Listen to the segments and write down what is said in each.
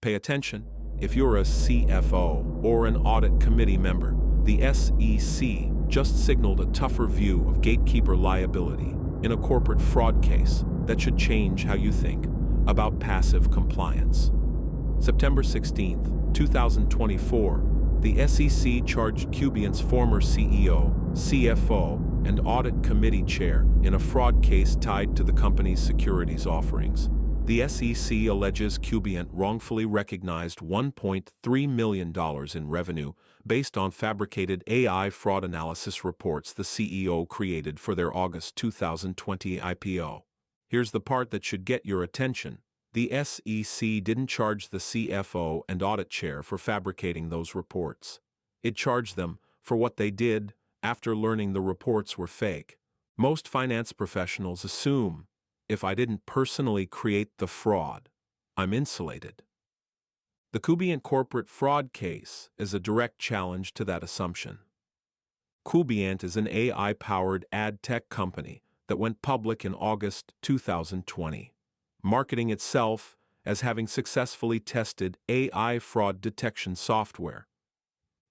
Pay attention. If you're a CFO or an audit committee member, the SEC just signaled a tougher view of gatekeeper liability in a corporate fraud case that should change how you think about passive compliance. September 16, 2024, the SEC charged Kubient's former CEO, CFO, and audit committee chair in a fraud case tied to the company's securities offerings. The SEC alleges Kubient wrongfully recognized $1.3 million in revenue based on fabricated AI fraud analysis reports the CEO created for their August 2020 IPO. Here's the part that should get your attention. The SEC didn't charge the CFO and audit chair for fabricating those reports. It charged them for what they did after learning the reports were fake. Most finance professionals assume, if I didn't personally create the fraud, I'm insulated. The Kubient Corporate Fraud case is a direct challenge to that assumption. Kubient is an AI-powered ad tech company that went public in August 2020, marketing itself as having successfully tested AI fraud detection software.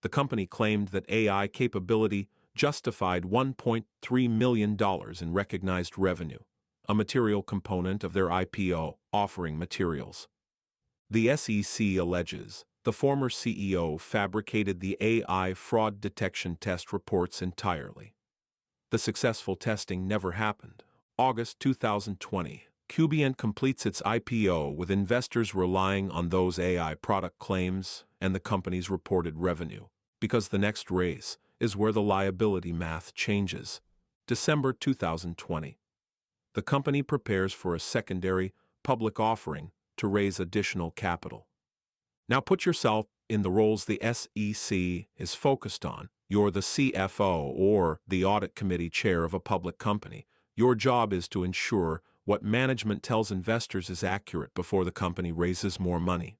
The company claimed that AI capability justified $1.3 million in recognized revenue, a material component of their IPO offering materials. The SEC alleges the former CEO fabricated the AI fraud detection test reports entirely. The successful testing never happened. August 2020, Kubient completes its IPO with investors relying on those AI product claims and the company's reported revenue, because the next race is where the liability math changes. December 2020. The company prepares for a secondary public offering to raise additional capital. Now put yourself in the roles the SEC is focused on. You're the CFO or the audit committee chair of a public company. Your job is to ensure what management tells investors is accurate before the company raises more money.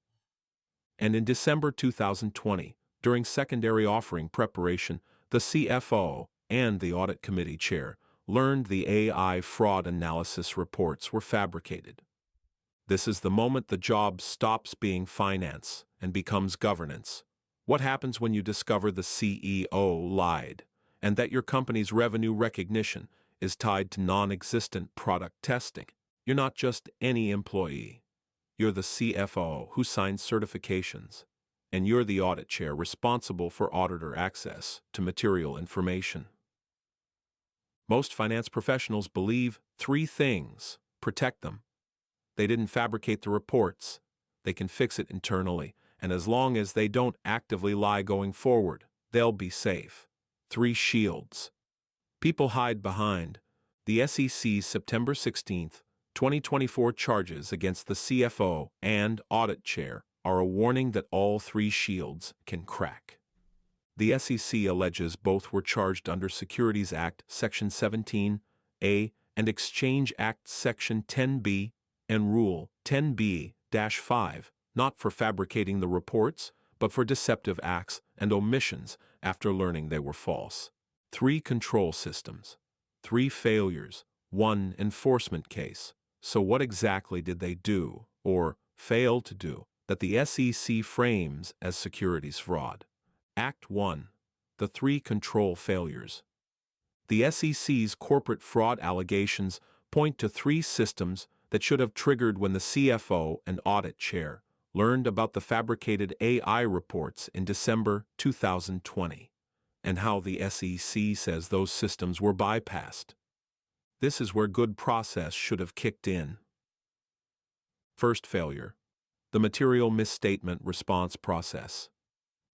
And in December 2020, during secondary offering preparation, the CFO and the audit committee chair learned the AI fraud analysis reports were fabricated. This is the moment the job stops being finance and becomes governance. What happens when you discover the CEO lied and that your company's revenue recognition is tied to non-existent product testing? You're not just any employee. You're the CFO who signs certifications, and you're the audit chair responsible for auditor access to material information. Most finance professionals believe three things protect them. They didn't fabricate the reports. They can fix it internally, and as long as they don't actively lie going forward, they'll be safe. 3 shields. People hide behind. The SEC's September 16, 2024 charges against the CFO and audit chair are a warning that all 3 shields can crack. The SEC alleges both were charged under Securities Act Section 17A and Exchange Act Section 10B and Rule 10B-5, not for fabricating the reports, but for deceptive acts and omissions after learning they were false. 3 control systems, 3 failures, 1 enforcement case. So what exactly did they do, or fail to do, that the SEC frames as securities fraud? Act 1. The 3 control failures. The SEC's corporate fraud allegations point to 3 systems that should have triggered when the CFO and audit chair learned about the fabricated AI reports in December 2020, and how the SEC says those systems were bypassed. This is where good process should have kicked in. First failure. The material misstatement response process.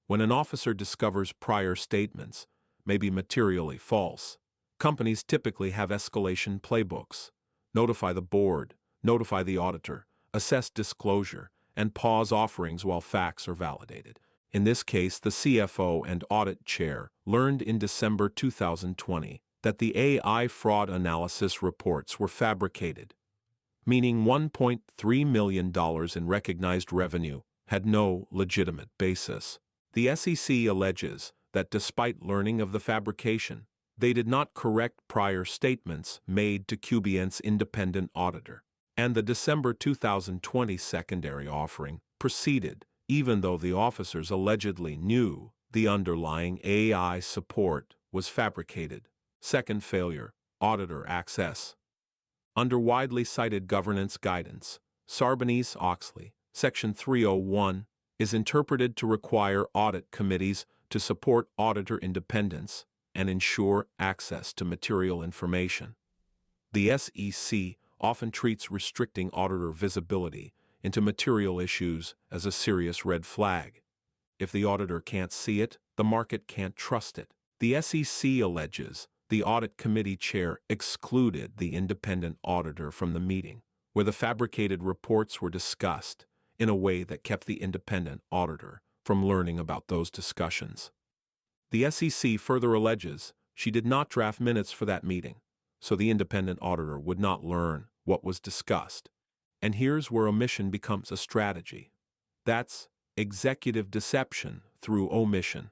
When an officer discovers prior statements may be materially false, companies typically have escalation playbooks. Notify the board, notify the auditor, assess disclosure, and pause offerings while facts are validated. In this case, the CFO and audit chair learned in December 2020 that the AI fraud analysis reports were fabricated, meaning $1.3 million in recognized revenue had no legitimate basis. The SEC alleges that despite learning of the fabrication, they did not correct prior statements made to Kubient's independent auditor, and the December 2020 secondary offering proceeded, even though the officers allegedly knew the underlying AI support was fabricated. Second failure, auditor access. Under widely cited governance guidance, Sarbanes-Oxley, Section 301, is interpreted to require audit committees to support auditor independence and ensure access to material information. The SEC often treats restricting auditor visibility into material issues as a serious red flag. If the auditor can't see it, the market can't trust it. The SEC alleges the audit committee chair excluded the independent auditor from the meeting, where the fabricated reports were discussed, in a way that kept the independent auditor from learning about those discussions. The SEC further alleges she did not draft minutes for that meeting, so the independent auditor would not learn what was discussed. And here's where omission becomes a strategy. That's executive deception through omission.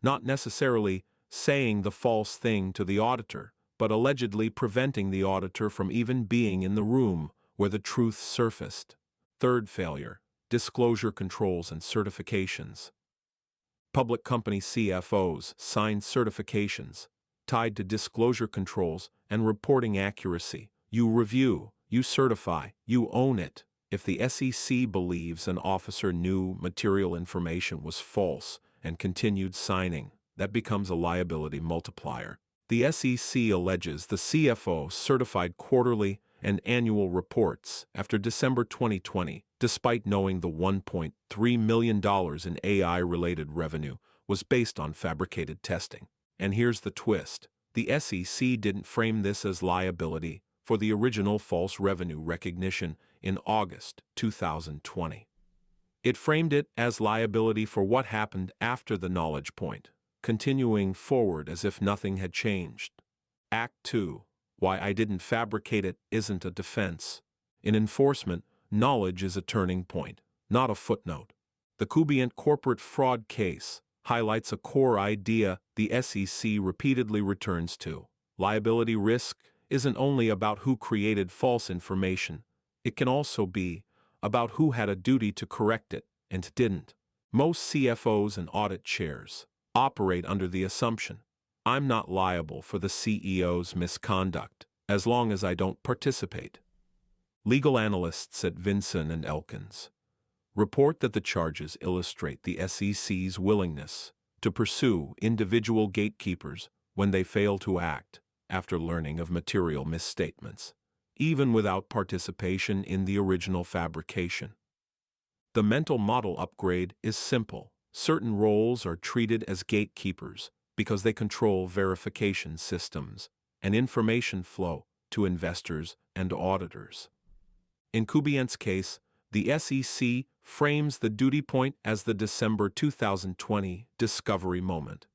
Not necessarily saying the false thing to the auditor, but allegedly preventing the auditor from even being in the room where the truth surfaced. Third failure, disclosure controls and certifications. Public company CFOs sign certifications tied to disclosure controls and reporting accuracy. You review, you certify, you own it. If the SEC believes an officer knew material information was false and continued signing, that becomes a liability multiplier. The SEC alleges the CFO certified quarterly and annual reports after December 2020, despite knowing the $1.3 million in AI-related revenue was based on fabricated testing. And here's the twist. The SEC didn't frame this as liability for the original false revenue recognition in August 2020. It framed it as liability for what happened after the knowledge point, continuing forward as if nothing had changed. Act 2. Why I didn't fabricate it isn't a defense. In enforcement, knowledge is a turning point, not a footnote. The Kubient Corporate Fraud case highlights a core idea the SEC repeatedly returns to. Liability risk isn't only about who created false information, it can also be about who had a duty to correct it and didn't. Most CFOs and audit chairs operate under the assumption, I'm not liable for the CEO's misconduct as long as I don't participate. Legal analysts at Vinson and Elkins report that the charges illustrate the SEC's willingness to pursue individual gatekeepers when they fail to act after learning of material misstatements, even without participation in the original fabrication. The mental model upgrade is simple. Certain roles are treated as gatekeepers because they control verification systems and information flow to investors and auditors. In Kubient's case, the SEC frames the duty point as the December 2020 discovery moment.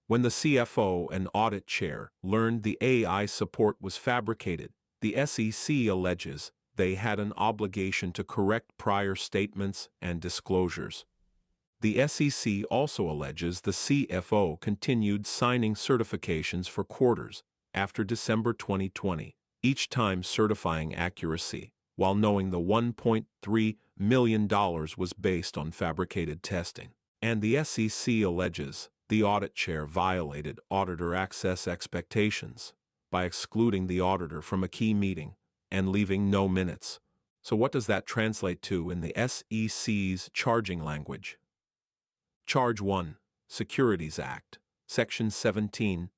When the CFO and audit chair learned the AI support was fabricated, the SEC alleges they had an obligation to correct prior statements and disclosures. The SEC also alleges the CFO continued signing certifications for quarters after December 2020, each time certifying accuracy, while knowing the $1.3 million was based on fabricated testing. And the SEC alleges the audit chair violated auditor access expectations by excluding the auditor from a key meeting and leaving no minutes. So what does that translate to in the SEC's charging language? Charge 1, Securities Act, Section 17.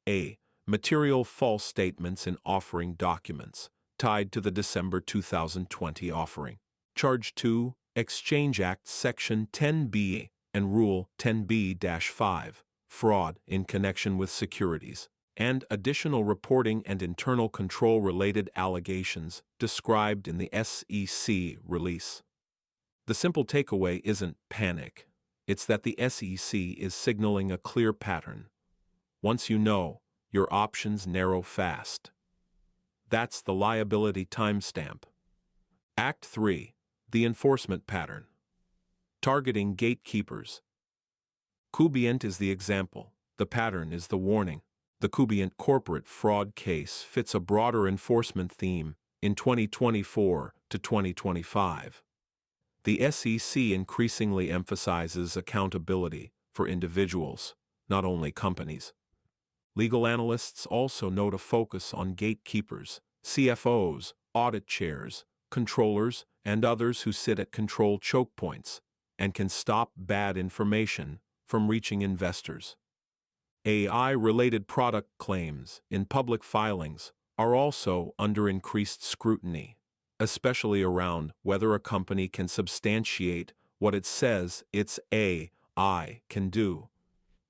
A. Material false statements in offering documents tied to the December 2020 offering. Charge 2, Exchange Act, Section 10B and Rule 10B-5, fraud in connection with securities, and additional reporting and internal control-related allegations described in the SEC release. The simple takeaway isn't panic. It's that the SEC is signaling a clear pattern. Once you know, your options narrow fast. That's the liability timestamp. Act 3. The enforcement pattern. Targeting gatekeepers. Kubient is the example. The pattern is the warning. The Kubient Corporate Fraud case fits a broader enforcement theme in 2024 to 2025. The SEC increasingly emphasizes accountability for individuals, not only companies. Legal analysts also note a focus on gatekeepers, CFOs, audit chairs, controllers, and others who sit at control choke points and can stop bad information from reaching investors. AI-related product claims in public filings are also under increased scrutiny, especially around whether a company can substantiate what it says its AI can do.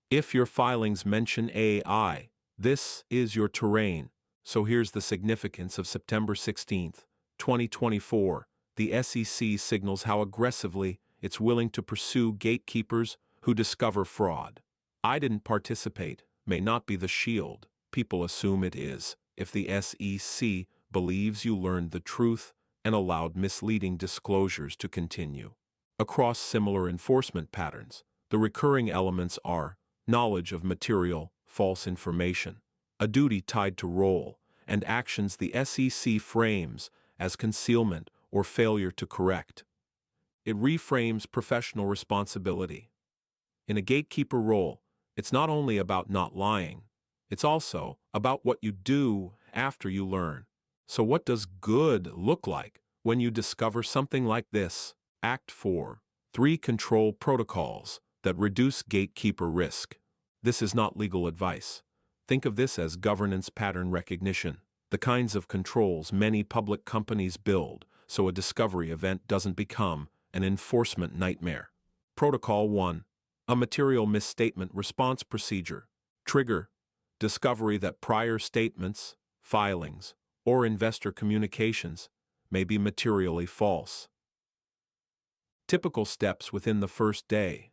If your filings mention AI, this is your terrain. So here's the significance of September 16, 2024. The SEC signals how aggressively it's willing to pursue gatekeepers who discover fraud. "I didn't participate" may not be the shield people assume it is if the SEC believes you learned the truth and allowed misleading disclosures to continue. Across similar enforcement patterns, the recurring elements are knowledge of material, false information, a duty tied to role, and actions the SEC frames as concealment or failure to correct. It reframes professional responsibility. In a gatekeeper role, it's not only about not lying, it's also about what you do after you learn. So what does good look like when you discover something like this? Act 4. 3 Control protocols that reduce gatekeeper risk. This is not legal advice. Think of this as governance pattern recognition, the kinds of controls many public companies build so a discovery event doesn't become an enforcement nightmare. Protocol 1. A material misstatement response procedure. Trigger: discovery that prior statements, filings, or investor communications may be materially false. Typical steps within the first day.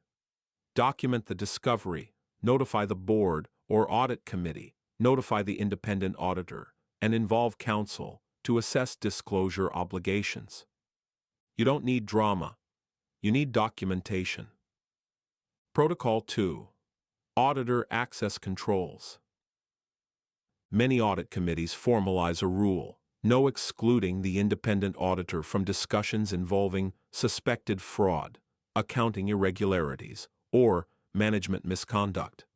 Document the discovery, notify the board or audit committee, notify the independent auditor, and involve counsel to assess disclosure obligations. You don't need drama. You need documentation. Protocol 2. Auditor access controls. Many audit committees formalize a rule: no excluding the independent auditor from discussions involving suspected fraud, accounting irregularities, or management misconduct.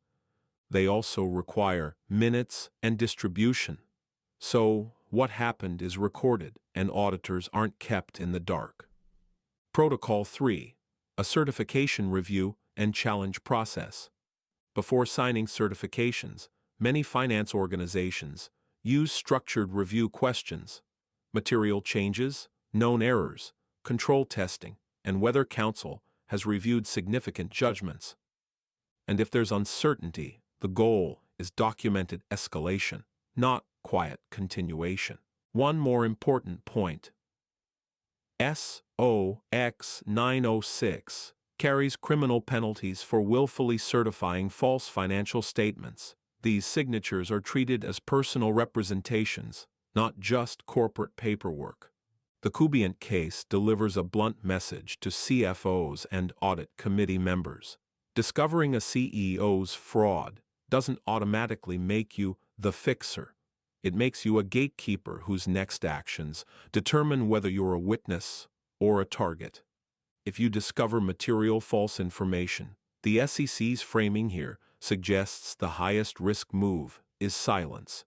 They also require minutes and distribution. So, what happened is recorded, and auditors aren't kept in the dark. Protocol 3. A certification review and challenge process. Before signing certifications, many finance organizations use structured review questions: material changes, known errors, control testing, and whether counsel has reviewed significant judgments. And if there's uncertainty, the goal is documented escalation, not quiet continuation. One more important point. SOX 906 carries criminal penalties for willfully certifying false financial statements. These signatures are treated as personal representations, not just corporate paperwork. The Kubient case delivers a blunt message to CFOs and audit committee members. Discovering a CEO's fraud doesn't automatically make you the fixer. It makes you a gatekeeper whose next actions determine whether you're a witness or a target. If you discover material false information, the SEC's framing here suggests the highest risk move is silence.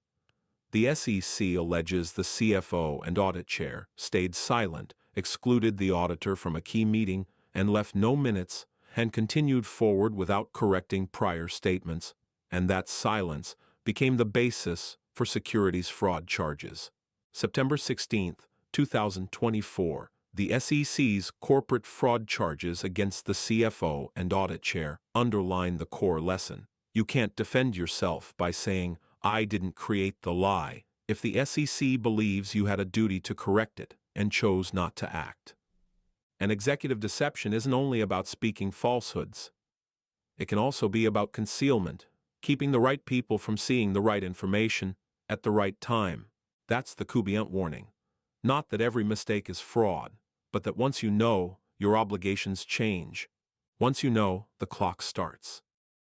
The SEC alleges the CFO and audit chair stayed silent, excluded the auditor from a key meeting, and left no minutes, and continued forward without correcting prior statements, and that silence became the basis for securities fraud charges. September 16, 2024, the SEC's corporate fraud charges against the CFO and audit chair underline the core lesson. You can't defend yourself by saying, "I didn't create the lie," if the SEC believes you had a duty to correct it and chose not to act. And executive deception isn't only about speaking falsehoods. It can also be about concealment, keeping the right people from seeing the right information at the right time. That's the Kubient warning. Not that every mistake is fraud, but that once you know, your obligations change. Once you know, the clock starts.